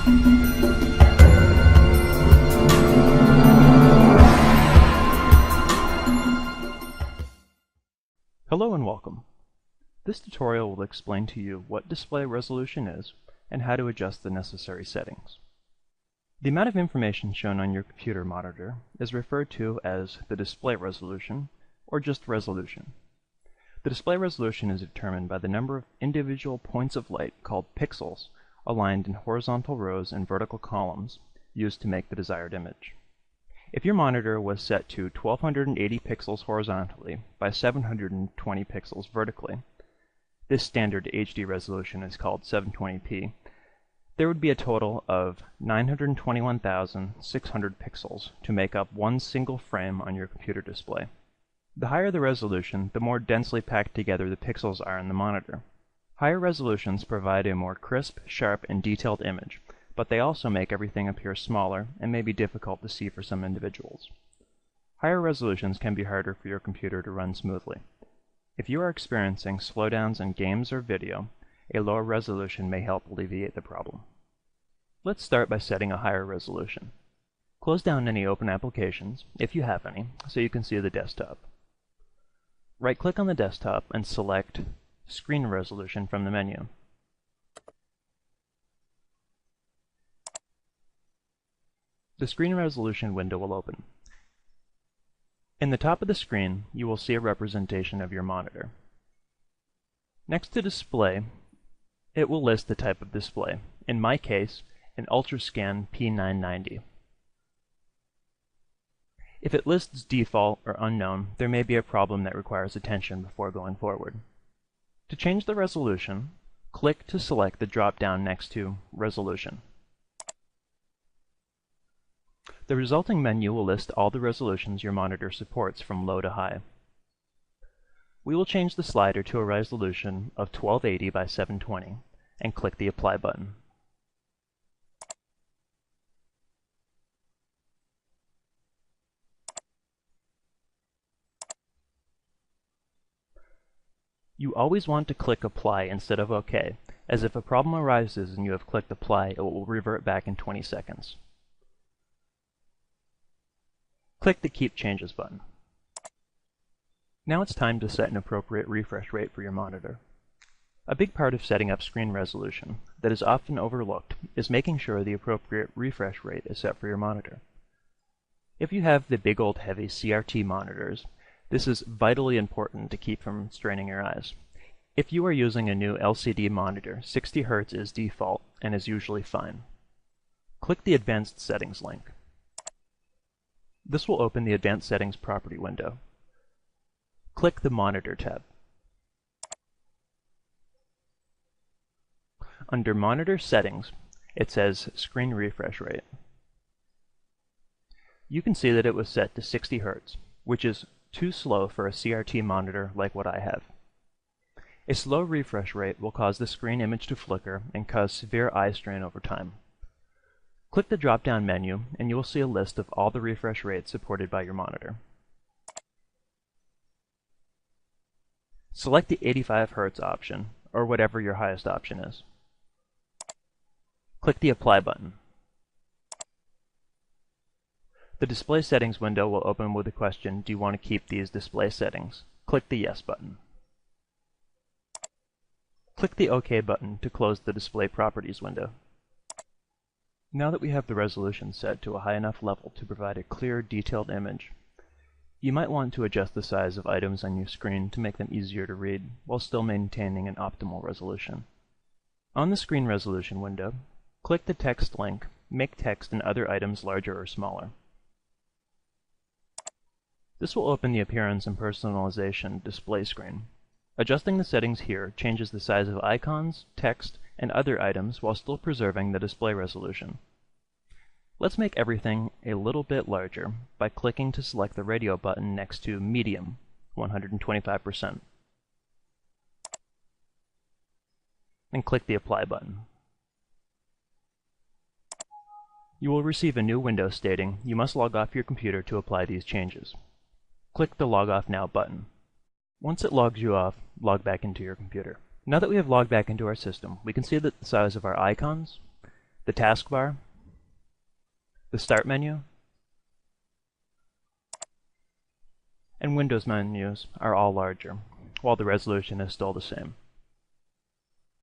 Hello and welcome. This tutorial will explain to you what display resolution is and how to adjust the necessary settings. The amount of information shown on your computer monitor is referred to as the display resolution or just resolution. The display resolution is determined by the number of individual points of light called pixels aligned in horizontal rows and vertical columns used to make the desired image. If your monitor was set to 1280 pixels horizontally by 720 pixels vertically, this standard HD resolution is called 720p, there would be a total of 921,600 pixels to make up one single frame on your computer display. The higher the resolution, the more densely packed together the pixels are in the monitor. Higher resolutions provide a more crisp, sharp, and detailed image, but they also make everything appear smaller and may be difficult to see for some individuals. Higher resolutions can be harder for your computer to run smoothly. If you are experiencing slowdowns in games or video, a lower resolution may help alleviate the problem. Let's start by setting a higher resolution. Close down any open applications, if you have any, so you can see the desktop. Right-click on the desktop and select Screen Resolution from the menu. The screen resolution window will open. In the top of the screen, you will see a representation of your monitor. Next to Display, it will list the type of display. In my case, an UltraScan P990. If it lists default or unknown, there may be a problem that requires attention before going forward. To change the resolution, click to select the drop-down next to Resolution. The resulting menu will list all the resolutions your monitor supports from low to high. We will change the slider to a resolution of 1280 by 720 and click the Apply button. You always want to click Apply instead of OK, as if a problem arises and you have clicked Apply, it will revert back in 20 seconds. Click the Keep Changes button. Now it's time to set an appropriate refresh rate for your monitor. A big part of setting up screen resolution that is often overlooked is making sure the appropriate refresh rate is set for your monitor. If you have the big old heavy CRT monitors, this is vitally important to keep from straining your eyes. If you are using a new LCD monitor, 60 Hz is default and is usually fine. Click the Advanced Settings link. This will open the Advanced Settings property window. Click the Monitor tab. Under Monitor Settings, it says Screen Refresh Rate. You can see that it was set to 60 Hz, which is too slow for a CRT monitor like what I have. A slow refresh rate will cause the screen image to flicker and cause severe eye strain over time. Click the drop-down menu and you will see a list of all the refresh rates supported by your monitor. Select the 85 Hz option, or whatever your highest option is. Click the Apply button. The Display Settings window will open with the question, do you want to keep these display settings? Click the Yes button. Click the OK button to close the Display Properties window. Now that we have the resolution set to a high enough level to provide a clear, detailed image, you might want to adjust the size of items on your screen to make them easier to read, while still maintaining an optimal resolution. On the Screen Resolution window, click the text link, Make Text and Other Items Larger or Smaller. This will open the Appearance and Personalization display screen. Adjusting the settings here changes the size of icons, text, and other items while still preserving the display resolution. Let's make everything a little bit larger by clicking to select the radio button next to Medium, 125%, and click the Apply button. You will receive a new window stating you must log off your computer to apply these changes. Click the Log Off Now button. Once it logs you off, log back into your computer. Now that we have logged back into our system, we can see that the size of our icons, The taskbar, the Start menu, and Windows menus are all larger, while the resolution is still the same.